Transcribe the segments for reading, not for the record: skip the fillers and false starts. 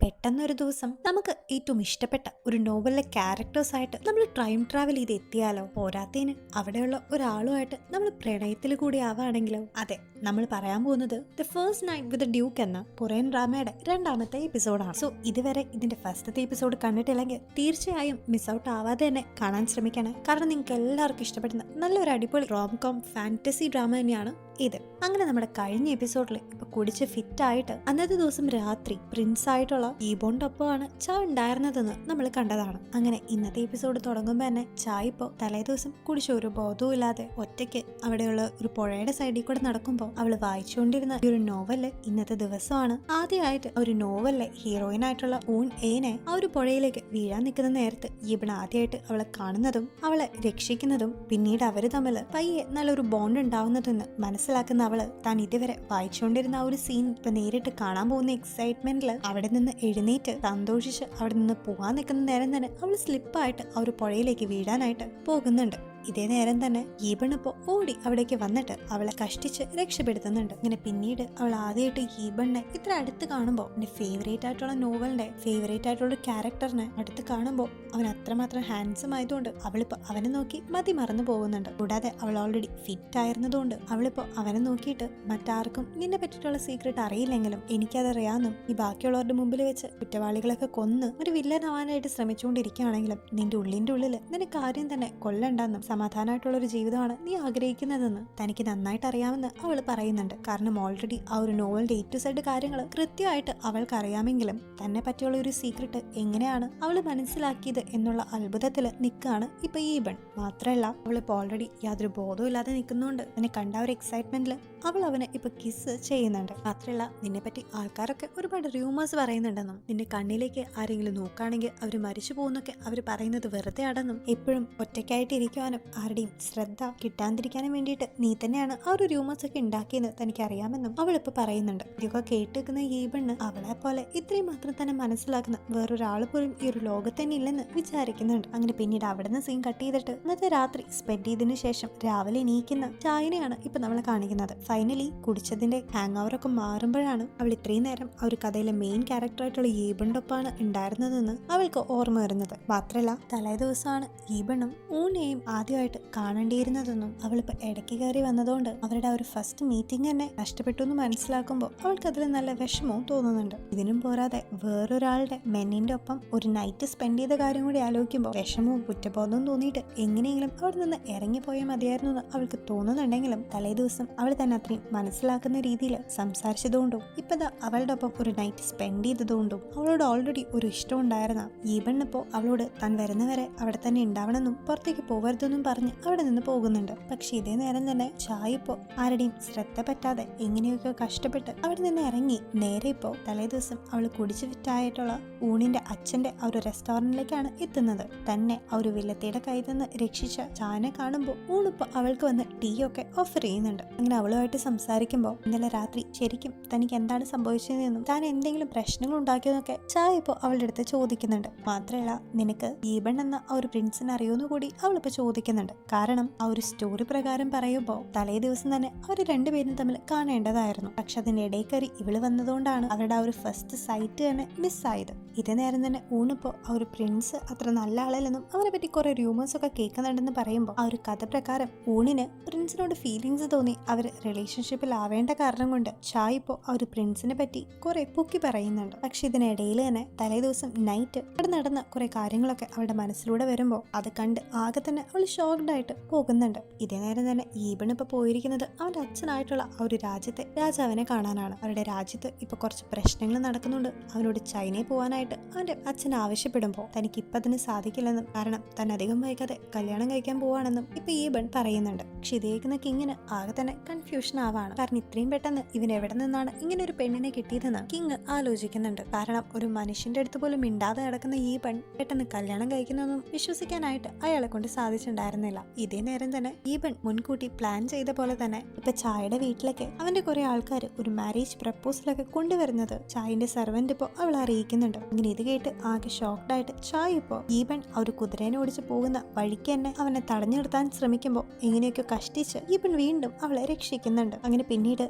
പെട്ടെന്നൊരു ദിവസം നമുക്ക് ഏറ്റവും ഇഷ്ടപ്പെട്ട ഒരു നോവലിലെ ക്യാരക്ടേഴ്സ് ആയിട്ട് നമ്മൾ ടൈം ട്രാവൽ ചെയ്ത് എത്തിയാലോ? പോരാത്തതിന് അവിടെയുള്ള ഒരാളുമായിട്ട് നമ്മൾ പ്രണയത്തിൽ കൂടി ആവുകയാണെങ്കിലോ? അതെ, നമ്മൾ പറയാൻ പോകുന്നത് the first night with Duke എന്ന കൊറിയൻ ഡ്രാമയുടെ രണ്ടാമത്തെ എപ്പിസോഡാണ്. സോ ഇതുവരെ ഇതിന്റെ ഫസ്റ്റത്തെ എപ്പിസോഡ് കണ്ടിട്ടില്ലെങ്കിൽ തീർച്ചയായും മിസ് ഔട്ട് ആവാതെ തന്നെ കാണാൻ ശ്രമിക്കണം. കാരണം നിങ്ങൾക്ക് എല്ലാവർക്കും ഇഷ്ടപ്പെടുന്ന നല്ലൊരു അടിപൊളി റോം കോം ഫാന്റസി ഡ്രാമ തന്നെയാണ് ഇത്. അങ്ങനെ നമ്മുടെ കഴിഞ്ഞ എപ്പിസോഡിൽ ഇപ്പൊ കുടിച്ച് ഫിറ്റ് ആയിട്ട് അന്നത്തെ ദിവസം രാത്രി പ്രിൻസ് ആയിട്ടുള്ള ഈബോന്റെ ഒപ്പമാണ് ചായ ഉണ്ടായിരുന്നതെന്ന് നമ്മൾ കണ്ടതാണ്. അങ്ങനെ ഇന്നത്തെ എപ്പിസോഡ് തുടങ്ങുമ്പോ തന്നെ ചായ ഇപ്പോ തലേ ദിവസം കുടിച്ച ഒരു ബോധവും ഇല്ലാതെ ഒറ്റയ്ക്ക് അവിടെയുള്ള ഒരു പുഴയുടെ സൈഡിൽ കൂടെ നടക്കുമ്പോൾ അവള് വായിച്ചുകൊണ്ടിരുന്ന ഈ ഒരു നോവല് ഇന്നത്തെ ദിവസമാണ് ആദ്യമായിട്ട് ഒരു നോവലിലെ ഹീറോയിൻ ആയിട്ടുള്ള ഊൺ ഏനെ ആ ഒരു പുഴയിലേക്ക് വീഴാൻ നിൽക്കുന്ന നേരത്ത് ഈബൺ ആദ്യമായിട്ട് അവളെ കാണുന്നതും അവളെ രക്ഷിക്കുന്നതും പിന്നീട് അവര് തമ്മിൽ പയ്യെ നല്ലൊരു ബോണ്ട് ഉണ്ടാവുന്നതെന്ന് മനസ്സിലാക്കുന്ന അവള് താൻ ഇതുവരെ വായിച്ചുകൊണ്ടിരുന്ന ആ ഒരു സീൻ ഇപ്പൊ നേരിട്ട് കാണാൻ പോകുന്ന എക്സൈറ്റ്മെന്റിൽ അവിടെ നിന്ന് എഴുന്നേറ്റ് സന്തോഷിച്ച് അവിടെ നിന്ന് പോകാൻ നിൽക്കുന്ന നേരം തന്നെ അവള് സ്ലിപ്പായിട്ട് ആ ഒരു പുഴയിലേക്ക് വീഴാനായിട്ട് പോകുന്നുണ്ട്. ഇതേ നേരം തന്നെ ഈബണിപ്പോ ഓടി അവിടേക്ക് വന്നിട്ട് അവളെ കഷ്ടിച്ച് രക്ഷപ്പെടുത്തുന്നുണ്ട്. ഇങ്ങനെ പിന്നീട് അവൾ ആദ്യമായിട്ട് ഈബണിനെ ഇത്ര അടുത്ത് കാണുമ്പോൾ എന്റെ ഫേവറേറ്റ് ആയിട്ടുള്ള നോവലിന്റെ ഫേവറേറ്റ് ആയിട്ടുള്ള ക്യാരക്ടറിനെ അടുത്ത് കാണുമ്പോൾ അവൻ അത്രമാത്രം ഹാൻസം ആയതുകൊണ്ട് അവളിപ്പോ അവനെ നോക്കി മതി മറന്നു പോകുന്നുണ്ട്. കൂടാതെ അവൾ ഓൾറെഡി ഫിറ്റ് ആയിരുന്നതുകൊണ്ട് അവളിപ്പോ അവനെ നോക്കിയിട്ട് മറ്റാർക്കും നിന്നെ പറ്റിയിട്ടുള്ള സീക്രട്ട് അറിയില്ലെങ്കിലും എനിക്കതറിയാമെന്നും ഈ ബാക്കിയുള്ളവരുടെ മുമ്പിൽ വെച്ച് കുറ്റവാളികളൊക്കെ കൊന്ന് ഒരു വില്ലനാവാനായിട്ട് ശ്രമിച്ചുകൊണ്ടിരിക്കുകയാണെങ്കിലും നിന്റെ ഉള്ളിന്റെ ഉള്ളില് നിനക്ക് ആരും തന്നെ കൊല്ലണ്ടെന്നും സമാധാനമായിട്ടുള്ള ഒരു ജീവിതമാണ് നീ ആഗ്രഹിക്കുന്നതെന്ന് തനിക്ക് നന്നായിട്ട് അറിയാമെന്ന് അവൾ പറയുന്നുണ്ട്. കാരണം ഓൾറെഡി ആ ഒരു നോവലിന്റെ A to Z കാര്യങ്ങൾ കൃത്യമായിട്ട് അവൾക്ക് അറിയാമെങ്കിലും തന്നെ പറ്റിയുള്ള ഒരു സീക്രട്ട് എങ്ങനെയാണ് അവള് മനസ്സിലാക്കിയത് എന്നുള്ള അത്ഭുതത്തില് നിൽക്കുകയാണ് ഇപ്പൊ ഈബൺ. മാത്രമല്ല അവളിപ്പോ ഓൾറെഡി യാതൊരു ബോധവും ഇല്ലാതെ നിൽക്കുന്നതുകൊണ്ട് തന്നെ കണ്ട ഒരു എക്സൈറ്റ്മെന്റില് അവൾ അവനെ ഇപ്പൊ കിസ് ചെയ്യുന്നുണ്ട്. മാത്രമല്ല നിന്നെ പറ്റി ആൾക്കാരൊക്കെ ഒരുപാട് റൂമേഴ്സ് പറയുന്നുണ്ടെന്നും നിന്റെ കണ്ണിലേക്ക് ആരെങ്കിലും നോക്കുകയാണെങ്കിൽ അവര് മരിച്ചു പോകുന്നൊക്കെ അവര് പറയുന്നത് വെറുതെ ആണെന്നും എപ്പോഴും ഒറ്റയ്ക്കായിട്ട് ഇരിക്കുവാനും ആരുടെയും ശ്രദ്ധ കിട്ടാതിരിക്കാനും വേണ്ടിയിട്ട് നീ തന്നെയാണ് ആ ഒരു റൂമേഴ്സ് ഒക്കെ ഉണ്ടാക്കിയെന്ന് തനിക്ക് അറിയാമെന്നും അവളിപ്പോ പറയുന്നുണ്ട്. ഇതൊക്കെ കേട്ടിരിക്കുന്ന ഈബണ് അവളെ പോലെ ഇത്രയും മാത്രം തന്നെ മനസ്സിലാക്കുന്ന വേറൊരാൾ പോലും ഈ ഒരു ലോകത്ത് തന്നെ ഇല്ലെന്ന് വിചാരിക്കുന്നുണ്ട്. അങ്ങനെ പിന്നീട് അവിടുന്ന് സീൻ കട്ട് ചെയ്തിട്ട് ഇന്നത്തെ രാത്രി സ്പെൻഡ് ചെയ്തതിനു ശേഷം രാവിലെ എണീക്കുന്ന ചായനെയാണ് ഇപ്പൊ നമ്മൾ കാണിക്കുന്നത്. ഫൈനലി കുടിച്ചതിന്റെ ഹാങ് ഓവർ ഒക്കെ മാറുമ്പോഴാണ് അവൾ ഇത്രയും നേരം ആ ഒരു കഥയിലെ മെയിൻ ക്യാരക്ടറായിട്ടുള്ള ഈബണിന്റെ ഒപ്പമാണ് ഉണ്ടായിരുന്നതെന്ന് അവൾക്ക് ഓർമ്മ വരുന്നത്. മാത്രമല്ല തലേ ദിവസമാണ് ഈബണും ഊണയും ആദ്യമായിട്ട് കാണേണ്ടിയിരുന്നതെന്നും അവളിപ്പോ ഇടയ്ക്ക് കയറി വന്നതുകൊണ്ട് അവരുടെ ആ ഒരു ഫസ്റ്റ് മീറ്റിംഗ് തന്നെ നഷ്ടപ്പെട്ടു എന്ന് മനസ്സിലാക്കുമ്പോൾ അവൾക്ക് അതിൽ നല്ല വിഷമവും തോന്നുന്നുണ്ട്. ഇതിനും പോരാതെ വേറൊരാളുടെ മെന്നിന്റെ ഒപ്പം ഒരു നൈറ്റ് സ്പെൻഡ് ചെയ്ത കാര്യം കൂടി ആലോചിക്കുമ്പോൾ വിഷമവും കുറ്റബോധവും തോന്നിയിട്ട് എങ്ങനെയെങ്കിലും അവിടെ നിന്ന് ഇറങ്ങിപ്പോയാൽ മതിയായിരുന്നു എന്ന് അവൾക്ക് തോന്നുന്നുണ്ടെങ്കിലും തലേ ദിവസം അവൾ തന്നെ അത്രയും മനസ്സിലാക്കുന്ന രീതിയിൽ സംസാരിച്ചതുകൊണ്ടും ഇപ്പതാ അവളുടെ ഒപ്പം ഒരു നൈറ്റ് സ്പെൻഡ് ചെയ്തതുകൊണ്ടും അവളോട് ഓൾറെഡി ഒരു ഇഷ്ടം ഉണ്ടായിരുന്ന ഈബണിപ്പോ അവളോട് താൻ വരുന്നവരെ അവിടെ തന്നെ ഉണ്ടാവണമെന്നും പുറത്തേക്ക് പോകരുതെന്നും പറഞ്ഞ് അവിടെ നിന്ന് പോകുന്നുണ്ട്. പക്ഷെ ഇതേ നേരം തന്നെ ചായ ഇപ്പോ ആരുടെയും ശ്രദ്ധ പറ്റാതെ എങ്ങനെയൊക്കെ കഷ്ടപ്പെട്ട് അവിടെ നിന്ന് ഇറങ്ങി നേരെ ഇപ്പോ തലേ ദിവസം അവൾ കുടിച്ചു വിറ്റായിട്ടുള്ള ഊണിന്റെ അച്ഛന്റെ ആ ഒരു റെസ്റ്റോറന്റിലേക്കാണ് എത്തുന്നത്. തന്നെ ആ ഒരു വില്ലത്തിയുടെ കയ്യിൽ നിന്ന് രക്ഷിച്ച ചായനെ കാണുമ്പോൾ ഊണിപ്പോ അവൾക്ക് വന്ന് ടീ ഒക്കെ ഓഫർ ചെയ്യുന്നുണ്ട്. അങ്ങനെ അവളുമായിട്ട് സംസാരിക്കുമ്പോൾ ഇന്നലെ രാത്രി ശരിക്കും തനിക്ക് എന്താണ് സംഭവിച്ചതെന്നും താൻ എന്തെങ്കിലും പ്രശ്നങ്ങൾ ഉണ്ടാക്കിയതെന്നൊക്കെ ചായ ഇപ്പോ അവളുടെ അടുത്ത് ചോദിക്കുന്നുണ്ട്. മാത്രമല്ല നിനക്ക് ഈബൺ എന്ന ആ ഒരു പ്രിൻസിനെ അറിയുമെന്ന് കൂടി അവളിപ്പോ ചോദിക്കുന്നുണ്ട്. കാരണം ആ ഒരു സ്റ്റോറി പ്രകാരം പറയുമ്പോൾ തലേ ദിവസം തന്നെ അവർ രണ്ടുപേരും തമ്മിൽ കാണേണ്ടതായിരുന്നു. പക്ഷെ അതിന്റെ ഇടയിൽ കയറി ഇവള് വന്നതുകൊണ്ടാണ് അവരുടെ ആ ഒരു ഫസ്റ്റ് സൈറ്റ് തന്നെ മിസ്സായത്. ഇതേ നേരം തന്നെ ഊണിപ്പോ ആ ഒരു പ്രിൻസ് അത്ര നല്ല ആളല്ലെന്നും അവനെ പറ്റി കുറെ റൂമേഴ്സ് ഒക്കെ കേൾക്കുന്നുണ്ടെന്ന് പറയുമ്പോൾ ആ ഒരു കഥ പ്രകാരം ഊണിന് പ്രിൻസിനോട് ഫീലിങ്സ് തോന്നി അവർ റിലേഷൻഷിപ്പിൽ ആവേണ്ട കാരണം കൊണ്ട് ചായ ഇപ്പോ ആ ഒരു പ്രിൻസിനെ പറ്റി കുറെ പൊക്കി പറയുന്നുണ്ട്. പക്ഷെ ഇതിനിടയിൽ തന്നെ തലേ ദിവസം നൈറ്റ് അവിടെ നടന്ന കുറെ കാര്യങ്ങളൊക്കെ അവളുടെ മനസ്സിലൂടെ വരുമ്പോൾ അത് കണ്ട് ആകെ തന്നെ അവൾ ഷോക്ക്ഡ് ആയിട്ട് പോകുന്നുണ്ട്. ഇതേ നേരം തന്നെ ഈബൺ ഇപ്പൊ പോയിരിക്കുന്നത് അവന്റെ അച്ഛനായിട്ടുള്ള ആ ഒരു രാജ്യത്തെ രാജാവിനെ കാണാനാണ്. അവരുടെ രാജ്യത്ത് ഇപ്പൊ കുറച്ച് പ്രശ്നങ്ങൾ നടക്കുന്നുണ്ട്. അവനോട് ചൈനയിൽ പോകാനായിട്ട് അവന്റെ അച്ഛൻ ആവശ്യപ്പെടുമ്പോൾ തനിക്ക് ഇപ്പൊ അതിന് സാധിക്കില്ലെന്നും കാരണം താൻ അധികം വൈകാതെ കല്യാണം കഴിക്കാൻ പോവാണെന്നും ഇപ്പൊ ഈബൺ പറയുന്നുണ്ട്. പക്ഷെ ഇതേക്കുന്ന കിങ്ങിന് ആകെ തന്നെ കൺഫ്യൂഷൻ ആവാണ്. കാരണം ഇത്രയും പെട്ടെന്ന് ഇവൻ എവിടെ നിന്നാണ് ഇങ്ങനെ ഒരു പെണ്ണിനെ കിട്ടിയതെന്ന് കിങ് ആലോചിക്കുന്നുണ്ട്. കാരണം ഒരു മനുഷ്യന്റെ അടുത്ത് പോലും മിണ്ടാതെ നടക്കുന്ന ഈ പെട്ടെന്ന് കല്യാണം കഴിക്കുന്നൊന്നും വിശ്വസിക്കാനായിട്ട് അയാളെ കൊണ്ട് സാധിച്ചിട്ടുണ്ടായിരുന്നില്ല. ഇതേ നേരം തന്നെ ഈബൺ മുൻകൂട്ടി പ്ലാൻ ചെയ്ത പോലെ തന്നെ ഇപ്പൊ ചായയുടെ വീട്ടിലേക്ക് അവന്റെ കുറെ ആൾക്കാർ ഒരു മാരേജ് പ്രപ്പോസലൊക്കെ കൊണ്ടുവരുന്നത് ചായന്റെ സെർവന്റ് ഇപ്പോ അവൾ അറിയിക്കുന്നുണ്ട്. ഇങ്ങനെ ഇത് കേട്ട് ആകെ ഷോക്ക്ഡ് ആയിട്ട് ചായ ഇപ്പോ ഈബൺ ആ ഒരു കുതിരേനെ ഓടിച്ച് പോകുന്ന വഴിക്ക് തന്നെ അവനെ തടഞ്ഞു നിർത്താൻ ശ്രമിക്കുമ്പോൾ എങ്ങനെയൊക്കെ കഷ്ടിച്ച് ഈബൺ വീണ്ടും അവളെ രക്ഷിക്കുന്നുണ്ട്. പറയുന്നുണ്ട്. അങ്ങനെ പിന്നീട്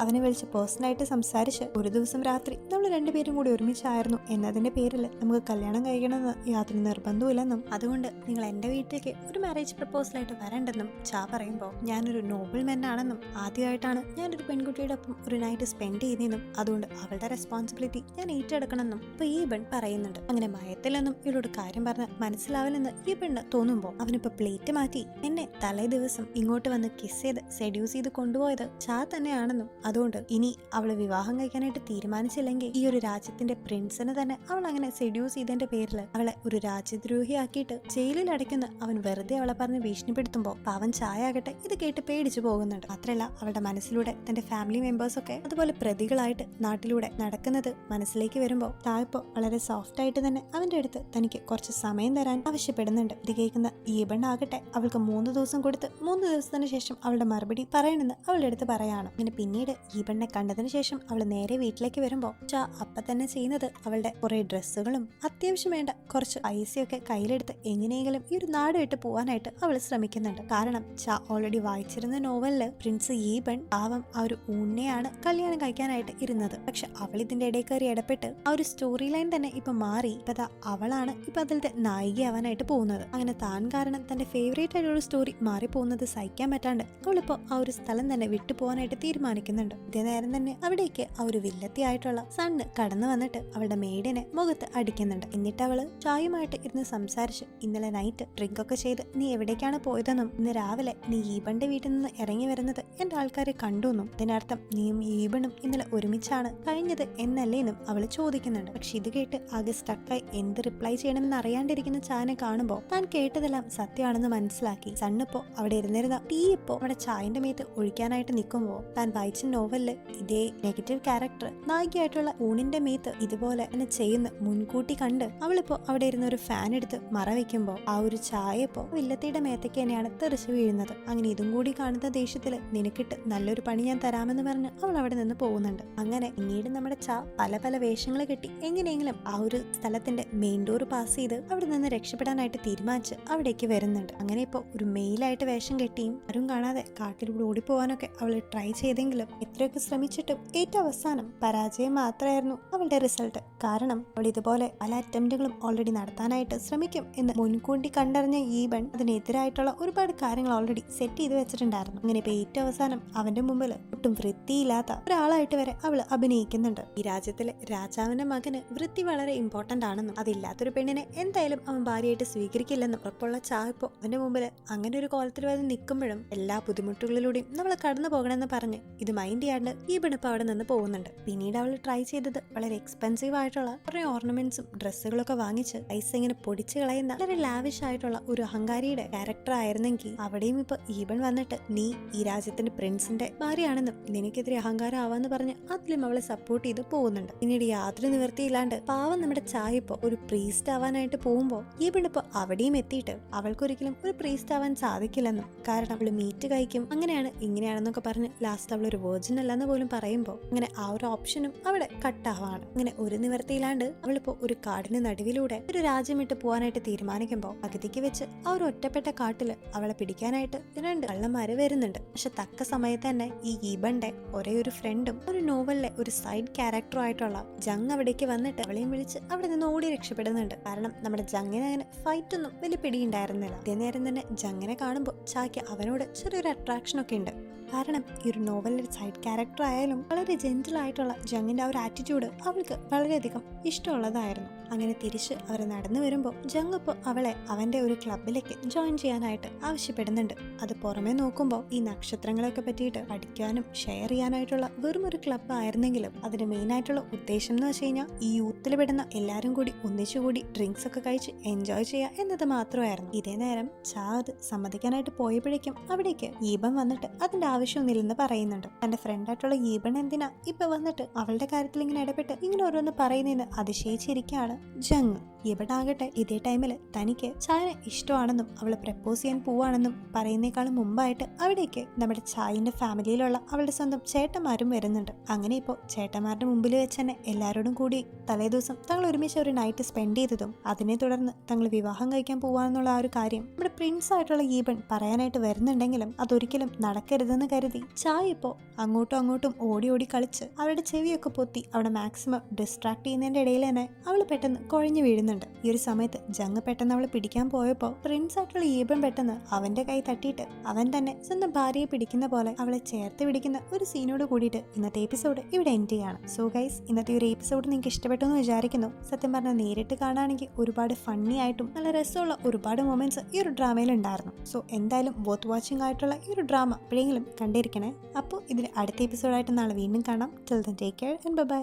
അവനെ വിളിച്ച് പേഴ്സണലായിട്ട് സംസാരിച്ച് ഒരു ദിവസം രാത്രി നമ്മൾ രണ്ടുപേരും കൂടി ഒരുമിച്ചായിരുന്നു എന്നതിന്റെ പേരിൽ നമുക്ക് കല്യാണം കഴിക്കണമെന്ന് യാതൊരു നിർബന്ധമില്ലെന്നും അതുകൊണ്ട് നിങ്ങൾ എന്റെ വീട്ടിലേക്ക് ഒരു മാരേജ് പ്രപ്പോസലായിട്ട് വരണ്ടെന്നും ചാ പറയുമ്പോൾ ഞാനൊരു നോബിൾ മെൻ ആണെന്നും ആദ്യമായിട്ടാണ് ഞാനൊരു പെൺകുട്ടിയുടെ ഒപ്പം ഒരു നൈറ്റ് സ്പെൻഡ് ചെയ്തെന്നും അതുകൊണ്ട് അവളുടെ റെസ്പോൺസിബിലിറ്റി ഞാൻ ഏറ്റെടുക്കണമെന്നും ഇപ്പൊ ഈ പെൺ പറയുന്നുണ്ട്. അങ്ങനെ മയത്തിലൊന്നും ഇവളോട് കാര്യം പറഞ്ഞ് മനസ്സിലാവില്ലെന്ന് ഈ പെണ്ണ് തോന്നുമ്പോൾ അവനിപ്പോ പ്ലേറ്റ് മാറ്റി എന്നെ തലേ ദിവസം ഇങ്ങോട്ട് വന്ന് കിസ് ചെയ്ത് സെഡ്യൂസ് ചെയ്ത് കൊണ്ടുപോയത് ചാ തന്നെയാണെന്നും അതുകൊണ്ട് ഇനി അവള് വിവാഹം കഴിക്കാനായിട്ട് തീരുമാനിച്ചില്ലെങ്കിൽ ഈ ഒരു രാജ്യത്തിന്റെ പ്രിൻസിനെ തന്നെ അവൾ അങ്ങനെ സെഡ്യൂസ് ചെയ്തതിന്റെ പേരിൽ അവളെ ഒരു രാജ്യദ്രോഹിയാക്കിയിട്ട് ജയിലിൽ അടയ്ക്കുന്ന അവൻ വെറുതെ അവളെ പറഞ്ഞ് ഭീഷണിപ്പെടുത്തുമ്പോൾ പാവൻ ചായ ആകട്ടെ ഇത് കേട്ട് പേടിച്ചു പോകുന്നുണ്ട്. മാത്രമല്ല അവളുടെ മനസ്സിലൂടെ തന്റെ ഫാമിലി മെമ്പേഴ്സ് ഒക്കെ അതുപോലെ പ്രതികളായിട്ട് നാട്ടിലൂടെ നടക്കുന്നത് മനസ്സിലേക്ക് വരുമ്പോൾ താഴ്പ്പോ വളരെ സോഫ്റ്റ് ആയിട്ട് തന്നെ അവന്റെ അടുത്ത് തനിക്ക് കുറച്ച് സമയം തരാൻ ആവശ്യപ്പെടുന്നുണ്ട്. ഇത് കേൾക്കുന്ന ഈബൺ ആകട്ടെ അവൾക്ക് 3 ദിവസം കൊടുത്ത് 3 ദിവസത്തിന് ശേഷം അവളുടെ മറുപടി പറയണമെന്ന് അവളുടെ അടുത്ത് പറയാണ്. അങ്ങനെ പിന്നീട് ഈബണിനെ കണ്ടതിന് ശേഷം അവൾ നേരെ വീട്ടിലേക്ക് വരുമ്പോൾ ചാ അപ്പൊ തന്നെ ചെയ്യുന്നത് അവളുടെ കുറെ ഡ്രസ്സുകളും അത്യാവശ്യം വേണ്ട കുറച്ച് പൈസയൊക്കെ കയ്യിലെടുത്ത് എങ്ങനെയെങ്കിലും ഈ ഒരു നാട് വിട്ട് പോകാനായിട്ട് അവൾ ശ്രമിക്കുന്നുണ്ട്. കാരണം ചാ ഓൾറെഡി വായിച്ചിരുന്ന നോവലില് പ്രിൻസ് ഈബൺ പാവം ആ ഒരു ഊണിനെയാണ് കല്യാണം കഴിക്കാനായിട്ട് ഇരുന്നത്. പക്ഷെ അവൾ ഇതിന്റെ ഇടയിൽ കയറി ഇടപെട്ട് ആ ഒരു സ്റ്റോറി ലൈൻ തന്നെ ഇപ്പൊ മാറി ഇപ്പൊ അവളാണ് ഇപ്പൊ അതിലത്തെ നായികയാവാനായിട്ട് പോകുന്നത്. അങ്ങനെ താൻ കാരണം തന്റെ ഫേവറേറ്റ് ആയിട്ടുള്ള സ്റ്റോറി മാറി പോകുന്നത് സഹിക്കാൻ പറ്റാണ്ട് അവളിപ്പോ ആ ഒരു സ്ഥലം തന്നെ വിട്ടു പോകാനായിട്ട് തീരുമാനിക്കുന്നുണ്ട്. ഇതേ നേരം തന്നെ അവിടേക്ക് ആ ഒരു വില്ലത്തി ആയിട്ടുള്ള സണ്ണ് കടന്നു വന്നിട്ട് അവളുടെ മെയ്ഡിനെ മുഖത്ത് അടിക്കുന്നുണ്ട്. എന്നിട്ട് അവള് ചായുമായിട്ട് ഇരുന്ന് സംസാരിച്ച് ഇന്നലെ നൈറ്റ് ഡ്രിങ്ക് ഒക്കെ ചെയ്ത് നീ എവിടേക്കാണ് പോയതെന്നും ഇന്ന് രാവിലെ നീ ഈബന്റെ വീട്ടിൽ നിന്ന് ഇറങ്ങി വരുന്നത് എന്റെ ആൾക്കാരെ കണ്ടുവെന്നും ഇതിനർത്ഥം നീയും ഈബണും ഇന്നലെ ഒരുമിച്ചാണ് കഴിഞ്ഞത് എന്നല്ലേന്നും അവള് ചോദിക്കുന്നുണ്ട്. പക്ഷെ ഇത് കേട്ട് ആകെ സ്റ്റക്കായി എന്ത് റിപ്ലൈ ചെയ്യണമെന്ന് അറിയാണ്ടിരിക്കുന്ന ചായനെ കാണുമ്പോൾ താൻ കേട്ടതെല്ലാം സത്യമാണെന്ന് മനസ്സിലാക്കി സണ്ണിപ്പോ അവിടെ ഇരുന്നിരുന്ന ടീ ഇപ്പോ അവിടെ ചായന്റെ മേത്ത് ഒഴിക്കാനായിട്ട് നിൽക്കുമ്പോൾ താൻ വായിച്ച നോവലില് ഇതേ നെഗറ്റീവ് ക്യാരക്ടർ നായികയായിട്ടുള്ള ഊണിന്റെ മേത്ത് ഇതുപോലെ തന്നെ ചെയ്യുന്ന മുൻകൂട്ടി കണ്ട് അവളിപ്പോ അവിടെ ഇരുന്ന ഒരു ഫാൻ എടുത്ത് മറവെക്കുമ്പോൾ ആ ഒരു ചായ ഇപ്പോ വില്ലത്തിയുടെ മേത്തേക്ക് തന്നെയാണ് തെറിച്ചു വീഴുന്നത്. അങ്ങനെ ഇതും കൂടി കാണുന്ന ദേഷ്യത്തില് നിനക്കിട്ട് നല്ലൊരു പണി ഞാൻ തരാമെന്ന് പറഞ്ഞ് അവൾ അവിടെ നിന്ന് പോകുന്നുണ്ട്. അങ്ങനെ പിന്നീട് നമ്മുടെ ചാ പല പല വേഷങ്ങൾ കെട്ടി എങ്ങനെയെങ്കിലും ആ ഒരു സ്ഥലത്തിന്റെ മെയിൻ ഡോർ പാസ് ചെയ്ത് അവിടെ നിന്ന് രക്ഷപ്പെടാനായിട്ട് തീരുമാനിച്ച് അവിടേക്ക് വരുന്നുണ്ട്. അങ്ങനെ ഇപ്പോ ഒരു മെയിലായിട്ട് വേഷം കെട്ടിയും ആരും കാണാതെ കാട്ടിലൂടെ ഓടിപ്പോവാനൊക്കെ അവൾ ട്രൈ ചെയ്തെങ്കിലും എത്രയൊക്കെ ശ്രമിച്ചിട്ടും ഏറ്റവും അവസാനം പരാജയം മാത്രമായിരുന്നു അവളുടെ റിസൾട്ട്. കാരണം അവൾ ഇതുപോലെ പല അറ്റംപ്റ്റുകളും ഓൾറെഡി നടത്താനായിട്ട് ശ്രമിക്കും എന്ന് മുൻകൂട്ടി കണ്ടറിഞ്ഞ ഈബൺ അതിനെതിരായിട്ടുള്ള ഒരുപാട് കാര്യങ്ങൾ ഓൾറെഡി സെറ്റ് ചെയ്ത് വെച്ചിട്ടുണ്ടായിരുന്നു. അങ്ങനെ ഇപ്പൊ ഏറ്റവും അവസാനം അവന്റെ മുമ്പിൽ ഒട്ടും വൃത്തിയില്ലാത്ത ഒരാളായിട്ട് വരെ അവള് അഭിനയിക്കുന്നുണ്ട്. ഈ രാജ്യത്തിലെ രാജാവിന്റെ മകന് വൃത്തി വളരെ ഇമ്പോർട്ടന്റ് ആണെന്നും അതില്ലാത്തൊരു പെണ്ണിനെ എന്തായാലും അവൻ ഭാര്യയായിട്ട് സ്വീകരിക്കില്ലെന്നും ഉറപ്പുള്ള ചായപ്പോ അവന്റെ മുമ്പിൽ അങ്ങനെ ഒരു കോലത്തിൽ വന്ന് നിൽക്കുമ്പോഴും എല്ലാ ബുദ്ധിമുട്ടുകളിലൂടെയും നമ്മൾ കടന്നു പോകണമെന്ന് പറഞ്ഞ് ഇത് മൈൻഡ് ചെയ്യാണ്ട് ഈ പെണ്ണിപ്പ് അവിടെ നിന്ന് പോകുന്നുണ്ട്. പിന്നീട് അവൾ ട്രൈ ചെയ്തത് വളരെ എക്സ്പെൻസീവ് ആയിട്ടുള്ള കുറെ ഓർണമെന്റ്സും ഡ്രസ്സുകളൊക്കെ വാങ്ങിച്ച് പൈസ ഇങ്ങനെ പൊടിച്ചു കളയുന്ന വളരെ ലാവിഷ് ആയിട്ടുള്ള ഒരു അഹങ്കാരിയുടെ ക്യാരക്ടർ ആയിരുന്നെങ്കിൽ അവിടെയും ഇപ്പൊ ഈബൺ വന്നിട്ട് നീ ഈ രാജ്യത്തിന്റെ പ്രിൻസിന്റെ ഭാര്യയാണെന്നും നിനക്കെതിരെ അഹങ്കാരം ആവാന്ന് പറഞ്ഞ് അതിലും അവളെ സപ്പോർട്ട് ചെയ്ത് പോകുന്നുണ്ട്. പിന്നീട് യാതൊരു നിവൃത്തിയില്ലാണ്ട് പാവം നമ്മുടെ ചായ ഇപ്പൊ ഒരു പ്രീസ്റ്റ് ആവാനായിട്ട് പോകുമ്പോൾ ഈ പെണ്ണിപ്പോ അവിടെയും എത്തിയിട്ട് അവൾക്കൊരിക്കലും ഒരു പ്രീസ്റ്റ് ആവാൻ സാധിക്കില്ലെന്നും കാരണം അവള് മീറ്റ് കഴിക്കും അങ്ങനെയാണ് ഇങ്ങനെയാണെന്നൊക്കെ പറഞ്ഞ് ലാസ്റ്റ് അവൾ ഒരു വെർജിൻ അല്ലെന്ന് പോലും പറയുമ്പോൾ അങ്ങനെ ആ ഒരു ഓപ്ഷനും അവിടെ കട്ടാവാണ്. അങ്ങനെ ഒരു നിവൃത്തിയില്ലാണ്ട് അവളിപ്പോ ഒരു കാടിന് നടുവിലൂടെ ഒരു രാജ്യം വിട്ട് പോകാനായിട്ട് തീരുമാനിക്കുമ്പോൾ പകുതിക്ക് വെച്ച് ആ ഒരു ഒറ്റപ്പെട്ട കാട്ടില് അവളെ പിടിക്കാനായിട്ട് 2 കള്ളന്മാര് വരുന്നുണ്ട്. പക്ഷെ തക്ക സമയത്ത് തന്നെ ഈ ഈബന്റെ ഒരേ ഒരു ഫ്രണ്ടും ഒരു നോവലിലെ ഒരു സൈഡ് ക്യാരക്ടറും ആയിട്ടുള്ള ജങ് അവിടേക്ക് വന്നിട്ട് അവളെയും വിളിച്ച് അവിടെ നിന്ന് ഓടി രക്ഷപ്പെടുന്നുണ്ട്. കാരണം നമ്മുടെ ജങ്ങിന് അങ്ങനെ ഫൈറ്റ് ഒന്നും വലിയ പിടിയുണ്ടായിരുന്നില്ല. അതേ നേരം തന്നെ ജങ്ങിനെ കാണുമ്പോൾ ചായ്ക്ക് അവനോട് ചെറിയൊരു അട്രാക്ഷൻ ഒക്കെ ഉണ്ട്. കാരണം ഈ ഒരു നോവലിലെ സൈഡ് ക്യാരക്ടർ ആയാലും വളരെ ജെന്റിൽ ആയിട്ടുള്ള ജങ്ങിന്റെ ആ ഒരു ആറ്റിറ്റ്യൂഡ് അവൾക്ക് വളരെയധികം ഇഷ്ടമുള്ളതായിരുന്നു. അങ്ങനെ തിരിച്ച് അവർ നടന്നു വരുമ്പോൾ ജങ് ഇപ്പോൾ അവളെ അവന്റെ ഒരു ക്ലബിലേക്ക് ജോയിൻ ചെയ്യാനായിട്ട് ആവശ്യപ്പെടുന്നുണ്ട്. അത് പുറമെ നോക്കുമ്പോൾ ഈ നക്ഷത്രങ്ങളൊക്കെ പറ്റിയിട്ട് പഠിക്കാനും ഷെയർ ചെയ്യാനായിട്ടുള്ള വെറും ഒരു ക്ലബ് ആയിരുന്നെങ്കിലും അതിന്റെ മെയിൻ ആയിട്ടുള്ള ഉദ്ദേശം എന്ന് വെച്ച് കഴിഞ്ഞാൽ ഈ യൂത്തിൽ പെടുന്ന എല്ലാവരും കൂടി ഒന്നിച്ചുകൂടി ഡ്രിങ്ക്സ് ഒക്കെ കഴിച്ച് എൻജോയ് ചെയ്യുക എന്നത് മാത്രമായിരുന്നു. ഇതേ നേരം ചാത് സമ്മതിക്കാനായിട്ട് പോയപ്പോഴേക്കും അവിടേക്ക് ഈബൻ വന്നിട്ട് അതിന്റെ ആവശ്യമൊന്നുമില്ലെന്ന് പറയുന്നുണ്ട്. തന്റെ ഫ്രണ്ടായിട്ടുള്ള ഈബൺ എന്തിനാ ഇപ്പൊ വന്നിട്ട് അവളുടെ കാര്യത്തിൽ ഇങ്ങനെ ഇടപെട്ട് ഇങ്ങനെ ഓരോന്ന് പറയുന്നതെന്ന് അതിശയിച്ചിരിക്കുകയാണ് ജങ്. ഇവിടെ ആകട്ടെ ഇതേ ടൈമിൽ തനിക്ക് ചായനെ ഇഷ്ടമാണെന്നും അവളെ പ്രപ്പോസ് ചെയ്യാൻ പോവാണെന്നും പറയുന്നേക്കാളും മുമ്പായിട്ട് അവിടേക്ക് നമ്മുടെ ചായന്റെ ഫാമിലിയിലുള്ള അവളുടെ സ്വന്തം ചേട്ടന്മാരും വരുന്നുണ്ട്. അങ്ങനെ ഇപ്പോൾ ചേട്ടന്മാരുടെ മുമ്പിൽ വെച്ച് തന്നെ എല്ലാവരോടും കൂടി തലേദിവസം തങ്ങൾ ഒരുമിച്ച് ഒരു നൈറ്റ് സ്പെൻഡ് ചെയ്തതും അതിനെ തുടർന്ന് തങ്ങൾ വിവാഹം കഴിക്കാൻ പോവാന്നുള്ള ആ ഒരു കാര്യം നമ്മുടെ പ്രിൻസ് ആയിട്ടുള്ള ഈബൺ പറയാനായിട്ട് വരുന്നുണ്ടെങ്കിലും അതൊരിക്കലും നടക്കരുതെന്ന് കരുതി ചായ ഇപ്പോൾ അങ്ങോട്ടും ഓടി ഓടി കളിച്ച് അവളുടെ ചെവിയൊക്കെ പൊത്തി അവിടെ മാക്സിമം ഡിസ്ട്രാക്ട് ചെയ്യുന്നതിന്റെ ഇടയിൽ തന്നെ അവൾ പെട്ടെന്ന് കുഴഞ്ഞു വീഴുന്നുണ്ട്. ഈ ഒരു സമയത്ത് ജങ് പെട്ടെന്ന് അവളെ പിടിക്കാൻ പോയപ്പോൾ പ്രിൻസ് ആയിട്ടുള്ള ഈബൺ പെട്ടെന്ന് അവന്റെ കൈ തട്ടിയിട്ട് അവൻ തന്നെ സ്വന്തം ഭാര്യയെ പിടിക്കുന്ന പോലെ അവളെ ചേർത്ത് പിടിക്കുന്ന ഒരു സീനോട് കൂടിയിട്ട് ഇന്നത്തെ എപ്പിസോഡ് ഇവിടെ എൻഡ് ചെയ്യാണ്. സോ ഗൈസ്, ഇന്നത്തെ ഒരു എപ്പിസോഡ് നിങ്ങൾക്ക് ഇഷ്ടപ്പെട്ടു എന്ന് വിചാരിക്കുന്നു. സത്യം പറഞ്ഞാൽ നേരിട്ട് കാണുകയാണെങ്കിൽ ഒരുപാട് ഫണ്ണി ആയിട്ടും നല്ല രസമുള്ള ഒരുപാട് മൊമെന്റ്സ് ഈ ഒരു ഡ്രാമയിൽ ഉണ്ടായിരുന്നു. സോ എന്തായാലും വർത്ത് വാച്ചിങ് ആയിട്ടുള്ള ഈ ഒരു ഡ്രാമ എപ്പോഴെങ്കിലും കണ്ടിരിക്കണേ. അപ്പോൾ ഇതിന് അടുത്ത എപ്പിസോഡായിട്ട് നാളെ വീണ്ടും കാണാം. Till then take care and by.